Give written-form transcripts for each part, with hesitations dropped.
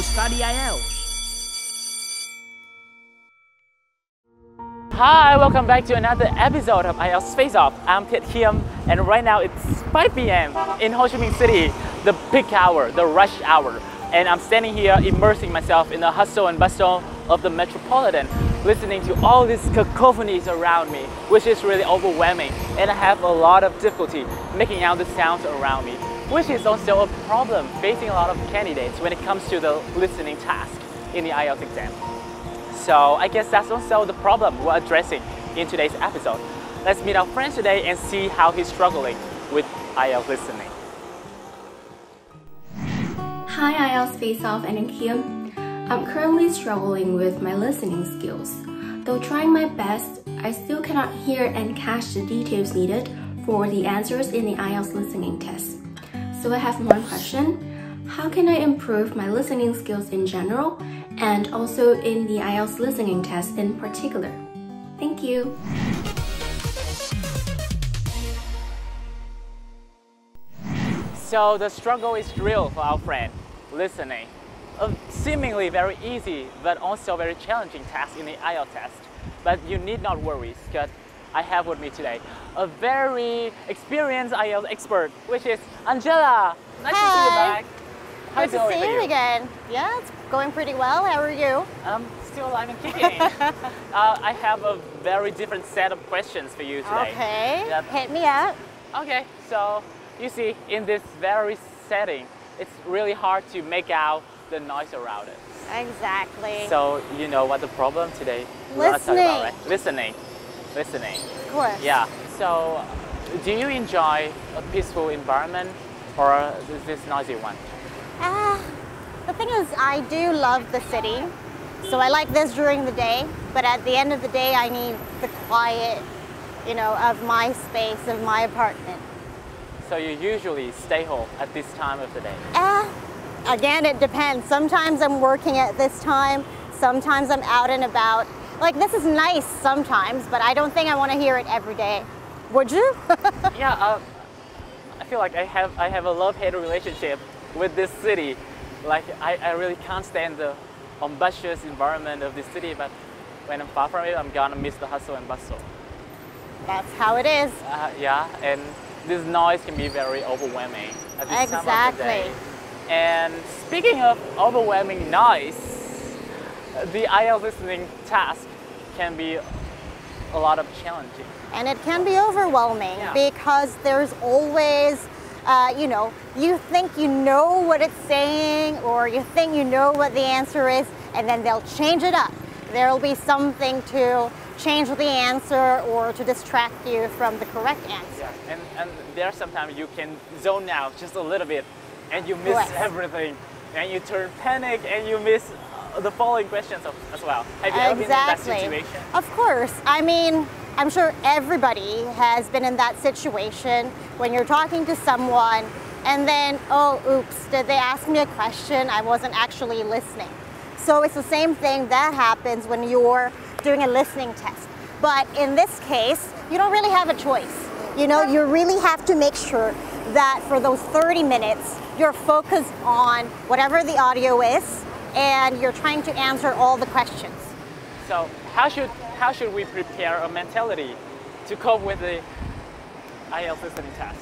to study IELTS. Hi, welcome back to another episode of IELTS Face Off. I'm Thiện Khiêm, and right now it's 5 p.m. in Ho Chi Minh City, the peak hour, the rush hour. And I'm standing here immersing myself in the hustle and bustle of the metropolitan, listening to all these cacophonies around me, which is really overwhelming. And I have a lot of difficulty making out the sounds around me, which is also a problem facing a lot of candidates when it comes to the listening task in the IELTS exam. So I guess that's also the problem we're addressing in today's episode. Let's meet our friend today and see how he's struggling with IELTS listening. Hi IELTS Face Off and Khiêm. I'm currently struggling with my listening skills. Though trying my best, I still cannot hear and catch the details needed for the answers in the IELTS listening test. So I have one question. How can I improve my listening skills in general and also in the IELTS listening test in particular? Thank you. So the struggle is real for our friend, listening. A seemingly very easy but also very challenging task in the IELTS test. But you need not worry, because I have with me today a very experienced IELTS expert, which is Angela. Nice to see you back. Good to see you again. Yeah, it's going pretty well. How are you? I'm still alive and kicking. I have a very different set of questions for you today. Okay, Yep. hit me up. Okay, so you see, in this very setting, it's really hard to make out the noise around it. Exactly. So you know what the problem today? Listening. About, right? Listening. Of course. Yeah. So do you enjoy a peaceful environment or this noisy one? The thing is, I do love the city. So I like this during the day, but at the end of the day, I need the quiet, you know, of my space, of my apartment. So you usually stay home at this time of the day? Again, it depends. Sometimes I'm working at this time, sometimes I'm out and about. Like, this is nice sometimes, but I don't think I want to hear it every day. Would you? Yeah, I feel like I have a love-hate relationship with this city. Like, I really can't stand the ambitious environment of this city, but when I'm far from it, I'm gonna miss the hustle and bustle. That's how it is. Yeah, and this noise can be very overwhelming at this time of the day. And speaking of overwhelming noise, the IELTS listening task can be a lot of challenging. And it can be overwhelming because there's always, you know, you think you know what it's saying or you think you know what the answer is, and then they'll change it up. There'll be something to change the answer or to distract you from the correct answer. Yeah. And there sometimes you can zone out just a little bit and you miss everything, and you turn panic and you miss the following questions as well. Have you ever been in that situation? Of course. I mean, I'm sure everybody has been in that situation when you're talking to someone and then, oh, oops, did they ask me a question? I wasn't actually listening. So it's the same thing that happens when you're doing a listening test. But in this case, you don't really have a choice. You know, you really have to make sure that for those 30 minutes, you're focused on whatever the audio is and you're trying to answer all the questions. So how should we prepare a mentality to cope with the IELTS listening test?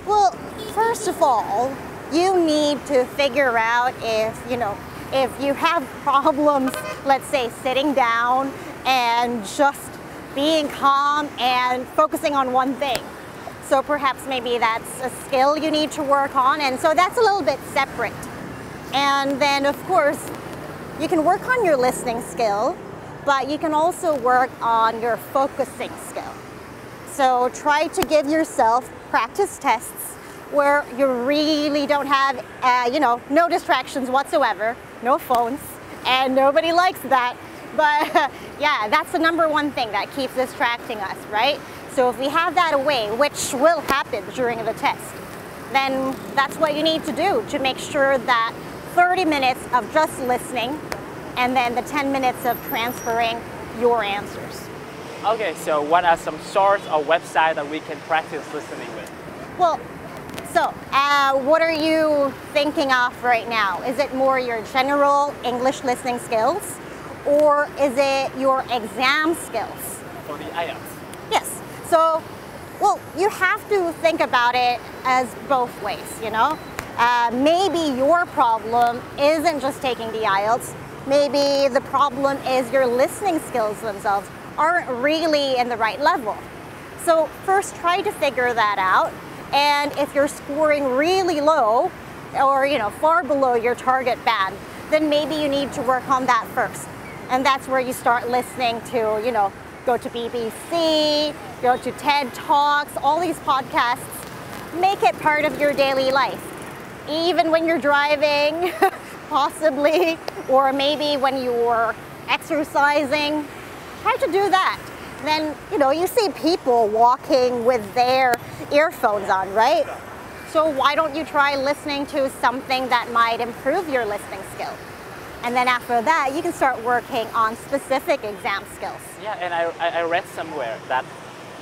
Well, first of all, you need to figure out if you have problems, let's say sitting down and just being calm and focusing on one thing. So perhaps maybe that's a skill you need to work on, and so that's a little bit separate. And then of course, you can work on your listening skill, but you can also work on your focusing skill. So try to give yourself practice tests where you really don't have, no distractions whatsoever, no phones, and nobody likes that. But yeah, that's the number one thing that keeps distracting us, right? So if we have that away, which will happen during the test, then that's what you need to do to make sure that 30 minutes of just listening and then the 10 minutes of transferring your answers. Okay, so what are some sources or websites that we can practice listening with? Well, So, what are you thinking of right now? Is it more your general English listening skills, or is it your exam skills? For the IELTS. Yes. So, well, you have to think about it as both ways, you know? Maybe your problem isn't just taking the IELTS. Maybe the problem is your listening skills themselves aren't really in the right level. So first try to figure that out. And if you're scoring really low or, you know, far below your target band, then maybe you need to work on that first. And that's where you start listening to, you know, go to BBC, go to TED Talks, all these podcasts. Make it part of your daily life. Even when you're driving, possibly, or maybe when you're exercising, try to do that. Then, you know, you see people walking with their earphones on, right? So why don't you try listening to something that might improve your listening skill? And then after that, you can start working on specific exam skills. Yeah, and I read somewhere that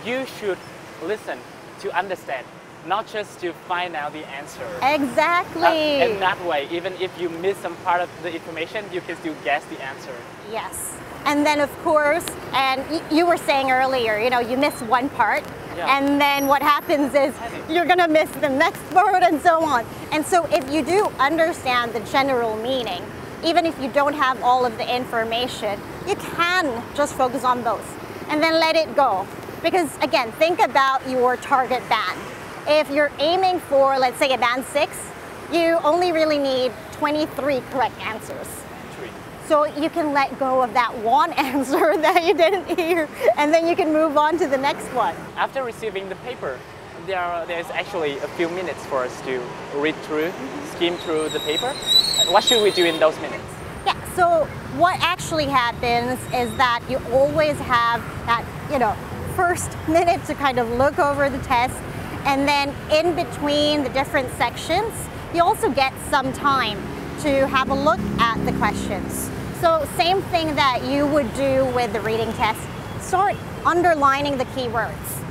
you should listen to understand, not just to find out the answer. Exactly. In that way, even if you miss some part of the information, you can still guess the answer. Yes. And then of course, and you were saying earlier, you know, you miss one part, and then what happens is you're gonna miss the next part and so on. And so if you do understand the general meaning, even if you don't have all of the information, you can just focus on those and then let it go. Because again, think about your target band. If you're aiming for, let's say, a band 6, you only really need 23 correct answers. So you can let go of that one answer that you didn't hear, and then you can move on to the next one. After receiving the paper, there's actually a few minutes for us to read through, skim through the paper. What should we do in those minutes? Yeah, so what actually happens is that you always have that, you know, first minute to kind of look over the test, and then in between the different sections, you also get some time to have a look at the questions. So same thing that you would do with the reading test, start underlining the keywords,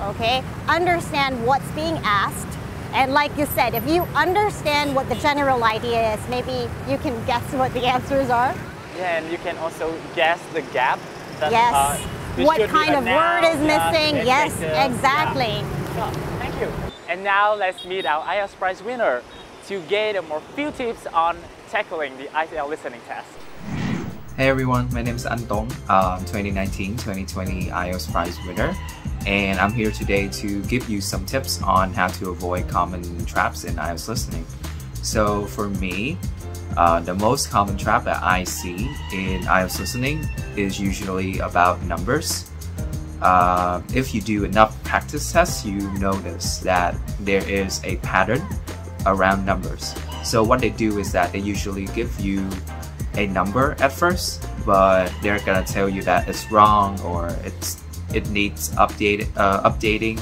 okay? Understand what's being asked, and like you said, if you understand what the general idea is, maybe you can guess what the answers are. Yeah, and you can also guess the gap. That, yes, what kind of word is missing, yes, exactly. Yeah. Thank you. And now let's meet our IELTS prize winner to get more few tips on tackling the IELTS listening test. Hey everyone, my name is Antong, 2019-2020 IELTS prize winner, and I'm here today to give you some tips on how to avoid common traps in IELTS listening. So for me, the most common trap that I see in IELTS listening is usually about numbers. If you do enough practice tests, you notice that there is a pattern around numbers. So what they do is that they usually give you a number at first, but they're gonna tell you that it's wrong or it needs updating,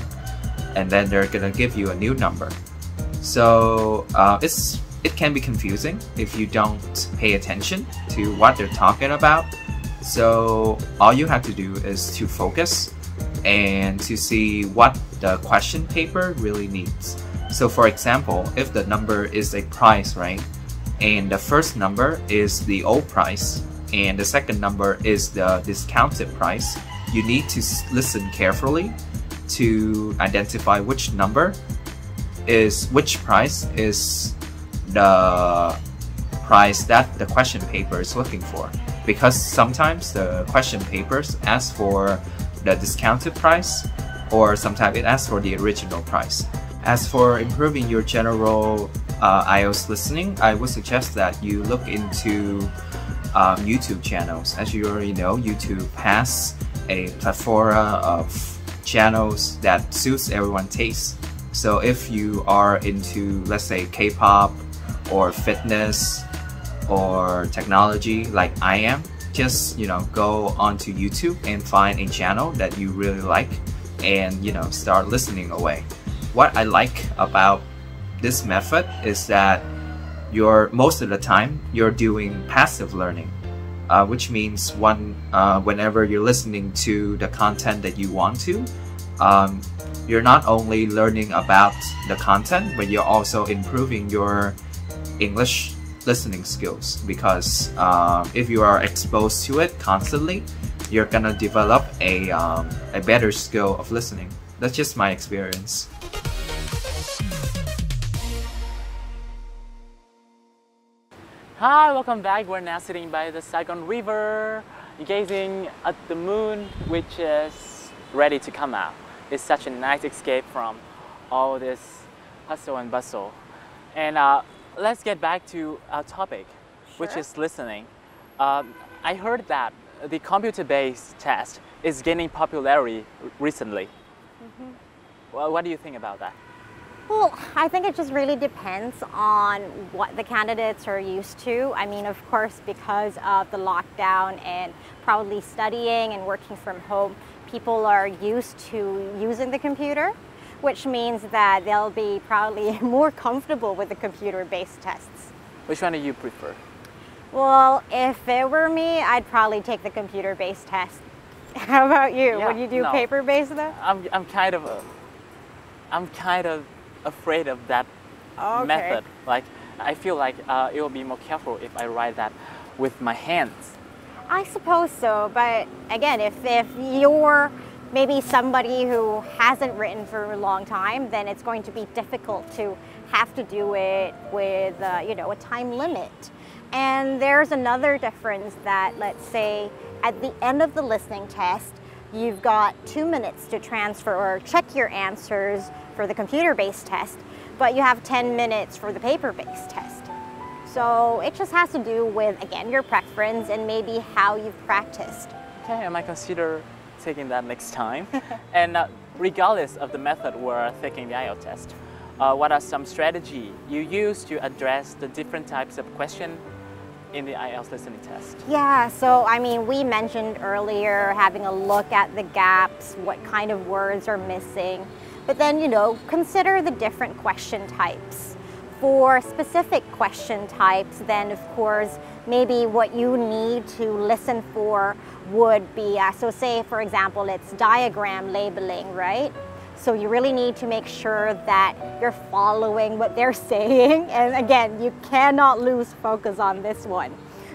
and then they're gonna give you a new number. So it can be confusing if you don't pay attention to what they're talking about. So all you have to do is to focus and to see what the question paper really needs. So for example, if the number is a price, right? And the first number is the old price, and the second number is the discounted price, you need to listen carefully to identify which price is the price that the question paper is looking for. Because sometimes the question papers ask for the discounted price, or sometimes it asks for the original price. As for improving your general IELTS listening, I would suggest that you look into YouTube channels. As you already know, YouTube has a plethora of channels that suits everyone's taste. So if you are into, let's say, K-pop or fitness or technology like I am, just go onto YouTube and find a channel that you really like and start listening away. What I like about this method is that most of the time you're doing passive learning, which means whenever you're listening to the content that you want to, you're not only learning about the content, but you're also improving your English listening skills, because if you are exposed to it constantly, you're gonna develop a better skill of listening. That's just my experience. Hi, welcome back. We're now sitting by the Saigon River, gazing at the moon, which is ready to come out. It's such a nice escape from all this hustle and bustle. And let's get back to our topic, which is listening. I heard that the computer-based test is gaining popularity recently. Well, what do you think about that? Well, I think it just really depends on what the candidates are used to. I mean, of course, because of the lockdown and probably studying and working from home, people are used to using the computer, which means that they'll be probably more comfortable with the computer-based tests. Which one do you prefer? Well, if it were me, I'd probably take the computer-based test. How about you? Yeah, Would you do paper-based though? I'm kind of afraid of that method. Like, I feel like it will be more careful if I write that with my hands. I suppose so, but again, if you're maybe somebody who hasn't written for a long time, then it's going to be difficult to have to do it with you know, a time limit. And there's another difference that, let's say, at the end of the listening test, you've got 2 minutes to transfer or check your answers for the computer-based test, but you have 10 minutes for the paper-based test. So it just has to do with, again, your preference and maybe how you've practiced. Okay, I might consider taking that next time. And regardless of the method we're taking the IELTS test, what are some strategies you use to address the different types of questions in the IELTS listening test? Yeah, so I mean, we mentioned earlier having a look at the gaps, what kind of words are missing, but then, you know, consider the different question types. For specific question types, then of course, maybe what you need to listen for would be, so say for example, it's diagram labeling, right? So you really need to make sure that you're following what they're saying. And again, you cannot lose focus on this one,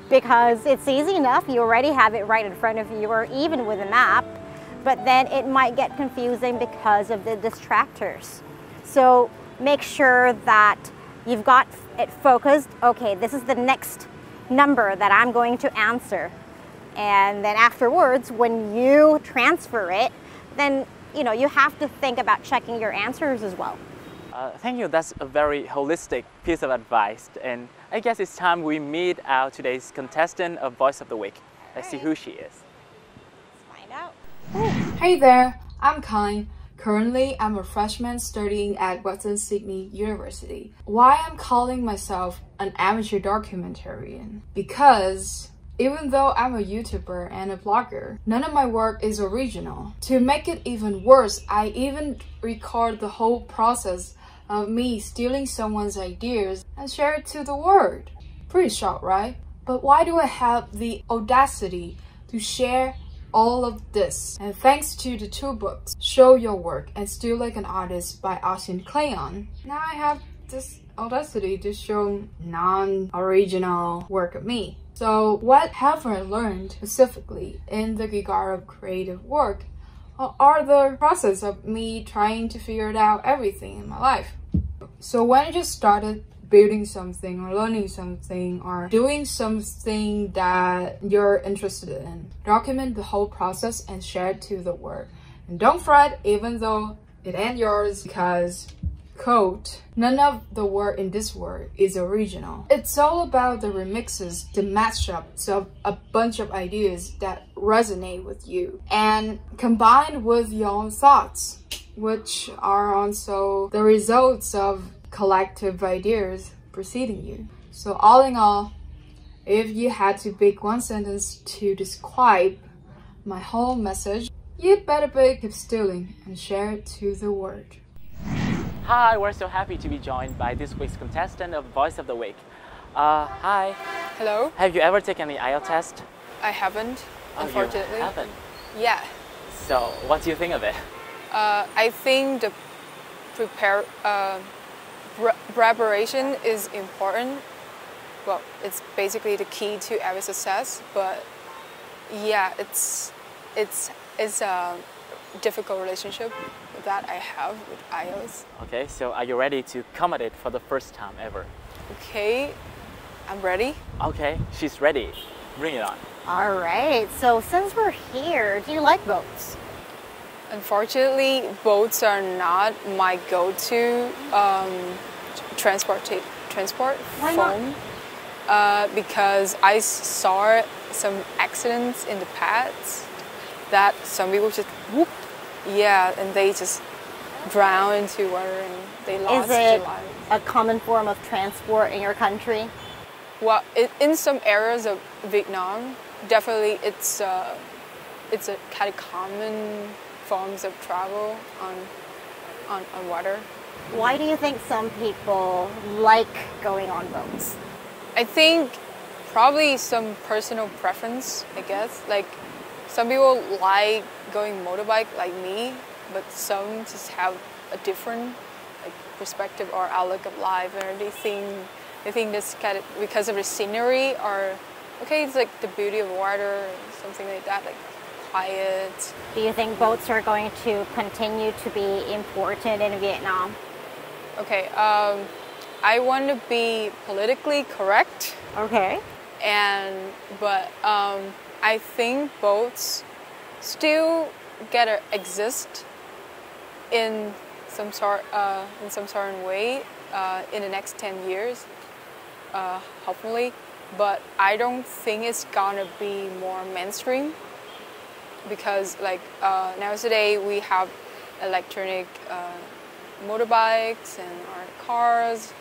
because it's easy enough. You already have it right in front of you, or even with a map, but then it might get confusing because of the distractors. So make sure that you've got it focused. Okay, this is the next number that I'm going to answer. And then afterwards, when you transfer it, then you know, you have to think about checking your answers as well. Thank you. That's a very holistic piece of advice. And I guess it's time we meet our today's contestant of Voice of the Week. Let's see who she is. Let's find out. Hey there, I'm Kai. Currently, I'm a freshman studying at Western Sydney University. Why I'm calling myself an amateur documentarian? Because even though I'm a YouTuber and a blogger, none of my work is original. To make it even worse, I even record the whole process of me stealing someone's ideas and share it to the world. Pretty short, right? But why do I have the audacity to share all of this? And thanks to the 2 books, Show Your Work and Still Like an Artist by Ocean Cleon, now I have this audacity to show non-original work of me. So what have I learned specifically in the regard of creative work are the process of me trying to figure out everything in my life. So when I just started building something or learning something or doing something that you're interested in, document the whole process and share it to the world. And don't fret even though it ain't yours, because quote, none of the work in this work is original. It's all about the remixes, the mashups of a bunch of ideas that resonate with you and combined with your own thoughts, which are also the results of collective ideas preceding you. So all in all, if you had to pick one sentence to describe my whole message, you'd better keep stealing and share it to the world. Hi, we're so happy to be joined by this week's contestant of Voice of the Week. Hi. Hello? Have you ever taken the IELTS test? I haven't, unfortunately. You haven't? Yeah. So, what do you think of it? I think the preparation is important. Well, it's basically the key to every success. But yeah, it's a difficult relationship that I have with IELTS. Okay, so are you ready to comment it for the first time ever? Okay, I'm ready. Okay, she's ready. Bring it on. All right, so since we're here, do you like boats? Unfortunately, boats are not my go-to transport Why form. Because I saw some accidents in the past that some people just whoop, yeah, and they just drown into water and they lost their Is it lives. a common form of transport in your country? Well, in some areas of Vietnam, definitely it's a kind of common forms of travel on water. Why do you think some people like going on boats? I think probably some personal preference, I guess. Like some people like going motorbike like me, but some just have a different like perspective or outlook of life, and they think this kind of because of the scenery or okay, it's like the beauty of water, something like that, like quiet. Do you think boats are going to continue to be important in Vietnam? Okay, I want to be politically correct. Okay. But I think boats still gotta exist in some sort of way in the next 10 years, hopefully. But I don't think it's gonna be more mainstream because like nowadays we have electronic motorbikes and our cars.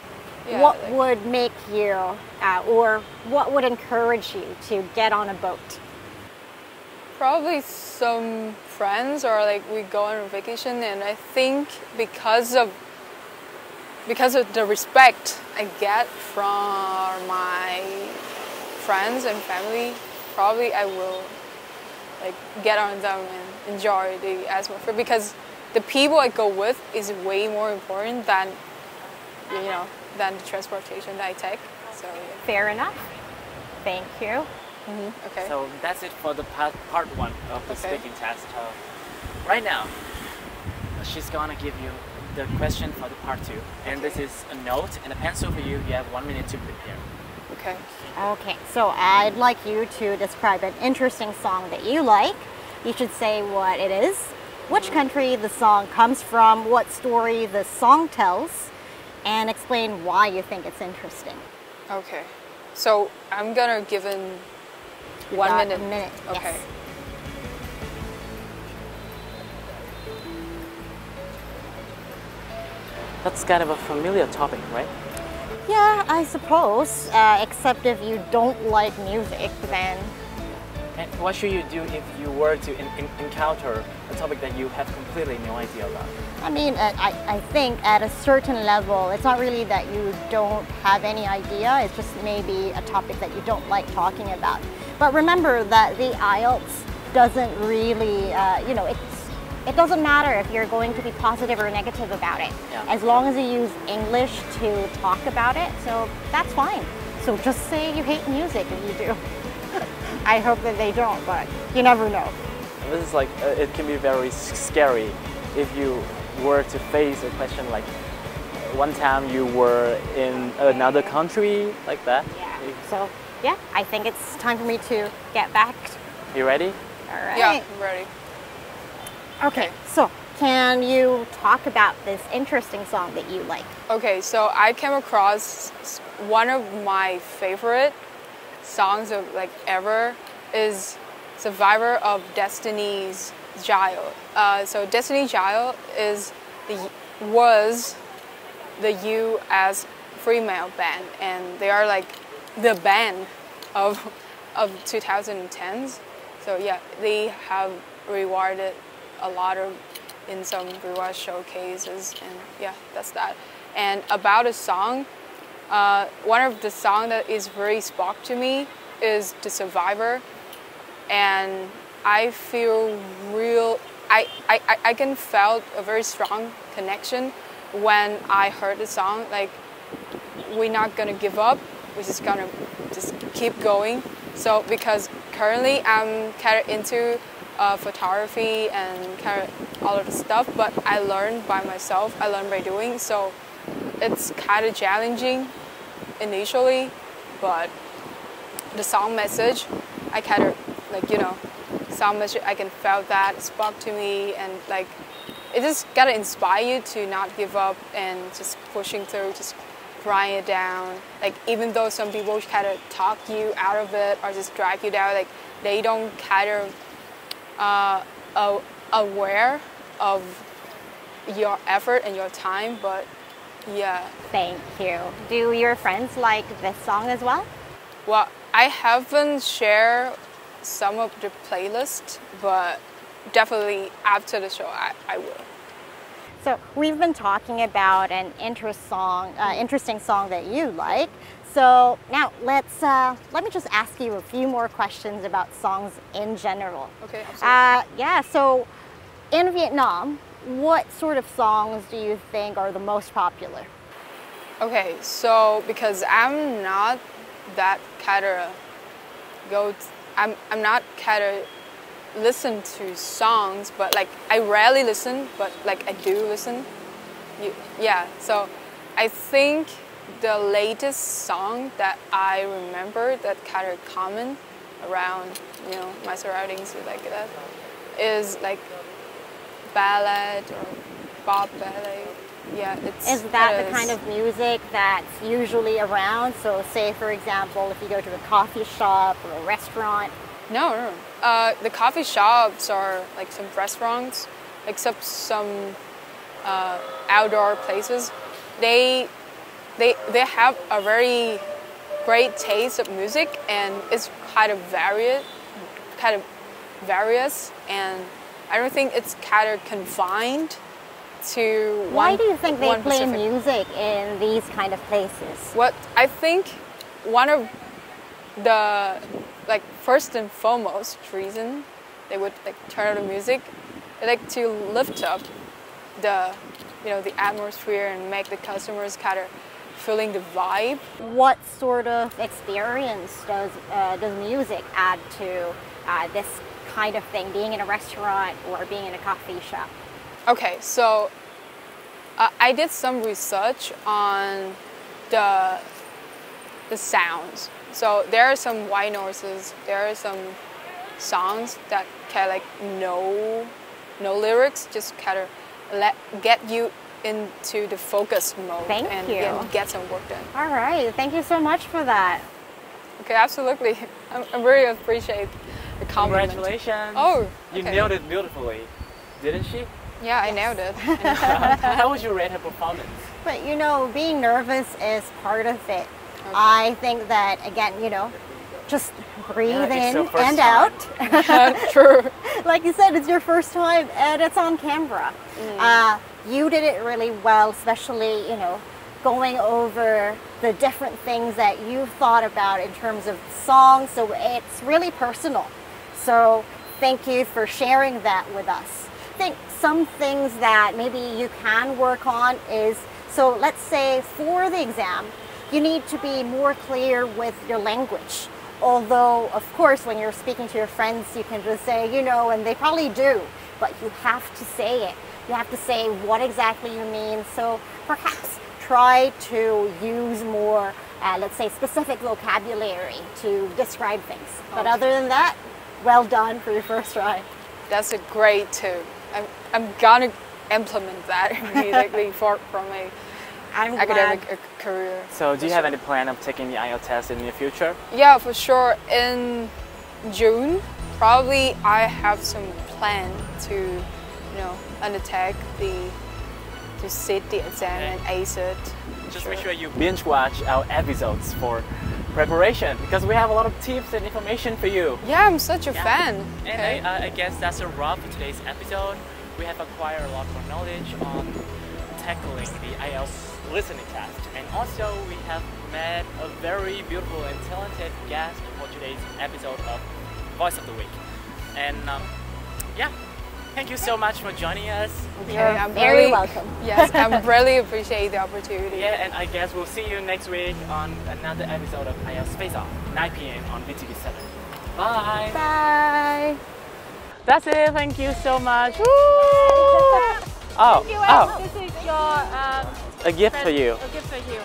Yeah, What like, would make you, or what would encourage you to get on a boat? probably some friends or like we go on vacation, and I think because of the respect I get from my friends and family, probably I will like get on them and enjoy the atmosphere because the people I go with is way more important than than the transportation that I take. So yeah. Fair enough. Thank you. Okay. So that's it for the part one of the Okay. speaking test. Right now, she's gonna give you the question for the part two, and this is a note and a pencil for you. You have 1 minute to prepare. Okay. Okay, so I'd like you to describe an interesting song that you like. You should say what it is, which country the song comes from, what story the song tells, and explain why you think it's interesting. Okay. So I'm gonna give in You 1 got minute. A minute. Okay. Yes. That's kind of a familiar topic, right? Yeah, I suppose. Except if you don't like music, then And what should you do if you were to encounter a topic that you have completely no idea about? I mean, I think at a certain level, it's not really that you don't have any idea, it's just maybe a topic that you don't like talking about. But remember that the IELTS doesn't really, it doesn't matter if you're going to be positive or negative about it, Yeah. as long as you use English to talk about it, so that's fine. So just say you hate music if you do. I hope that they don't, but you never know. This is like, it can be very scary if you were to face a question like, one time you were in another country, like that. Yeah. So, yeah, I think it's time for me to get back. You ready? All right. Yeah, I'm ready. Okay, so can you talk about this interesting song that you like? Okay, so I came across one of my favorite songs of like ever is Survivor of Destiny's Child. So Destiny's Child was the US female band, and they are like the band of 2010s. So yeah, they have rewarded a lot in some reward showcases, and yeah, that's that. And about a song, one of the songs that is very spoke to me is The Survivor, and I feel I can felt a very strong connection when I heard the song. Like, we're not gonna give up. We're just gonna just keep going. So because currently I'm kind of into photography and kind of all of the stuff, but I learned by myself. I learned by doing. So it's kind of challenging initially, but the song message, I kind of like, you know, song message, I can feel that it spoke to me, and like it just gotta inspire you to not give up and just pushing through, just grind it down. Like, even though some people kind of talk you out of it or just drag you down, like they don't kind of aware of your effort and your time. But yeah. Thank you. Do your friends like this song as well? Well, I haven't shared some of the playlist, but definitely after the show I will. So we've been talking about an interesting song that you like. So now let me just ask you a few more questions about songs in general. Okay, absolutely. Yeah, so in Vietnam, what sort of songs do you think are the most popular? Okay, so because I'm not that kind of I'm not kind of listen to songs, but like I rarely listen, but like I do listen. Yeah, so I think the latest song that I remember that kind of common around, you know, my surroundings like that is like ballad or pop ballet. Yeah, Is that the kind of music that's usually around? So say, for example, if you go to a coffee shop or a restaurant. No. The coffee shops are like some restaurants, except some outdoor places. They have a very great taste of music, and it's kind of various, and I don't think it's kind of confined to one. Why do you think they play specific music in these kind of places? What I think one of the first and foremost reason they would like turn on the music, they like to lift up the atmosphere and make the customers kind of feeling the vibe. What sort of experience does music add to this kind of thing, being in a restaurant or being in a coffee shop? Okay, so I did some research on the sounds. So there are some white noises, there are some songs that kind of like no lyrics, just kind of get you into the focus mode and get some work done. All right, thank you so much for that. Okay, absolutely. I really appreciate the compliment. Congratulations. Oh, you okay. nailed it beautifully, didn't she? Yeah, I nailed it. How would you rate her performance? But you know, being nervous is part of it. Okay. I think that, again, you know, just breathe in and out. True. Like you said, it's your first time and it's on camera. You did it really well, especially, you know, going over the different things that you've thought about in terms of songs. So it's really personal. So thank you for sharing that with us. I think some things that maybe you can work on is, so let's say for the exam, you need to be more clear with your language. Although, of course, when you're speaking to your friends, you can just say, you know, and they probably do, but you have to say it. You have to say what exactly you mean. So perhaps try to use more, let's say, specific vocabulary to describe things. But other than that, well done for your first try. That's a great tip. I'm gonna implement that immediately for my academic career. So do you have any plan of taking the IELTS test in the near future? Yeah, for sure. In June, probably I have some plan to, you know, undertake to sit the exam and ace it. Just make sure you binge watch our episodes for preparation, because we have a lot of tips and information for you. Yeah, I'm such a fan. And I guess that's a wrap for today's episode. We have acquired a lot more knowledge on tackling the IELTS listening test, and also we have met a very beautiful and talented guest for today's episode of Voice of the Week. And yeah, Thank you so much for joining us. You're I'm very really, welcome. Yes, I really appreciate the opportunity. Yeah, and I guess we'll see you next week on another episode of IELTS Face Off, 9 p.m. on VTV7. Bye. Bye. That's it. Thank you so much. Woo! This is your A gift for you a gift for you.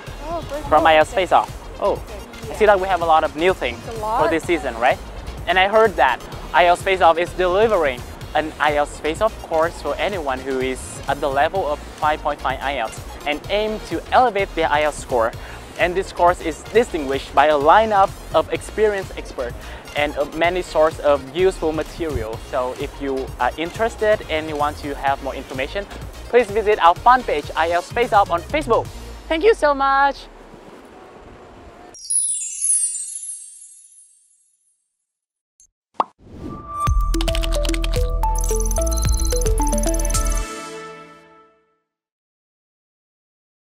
from IELTS Face Off. Oh, I see that we have a lot of new things for this season, right? And I heard that IELTS Face Off is delivering an IELTS Face Off course for anyone who is at the level of 5.5 IELTS and aim to elevate their IELTS score. And this course is distinguished by a lineup of experienced experts and many sources of useful material. So if you are interested and you want to have more information, please visit our fan page IELTS Face Off on Facebook. Thank you so much.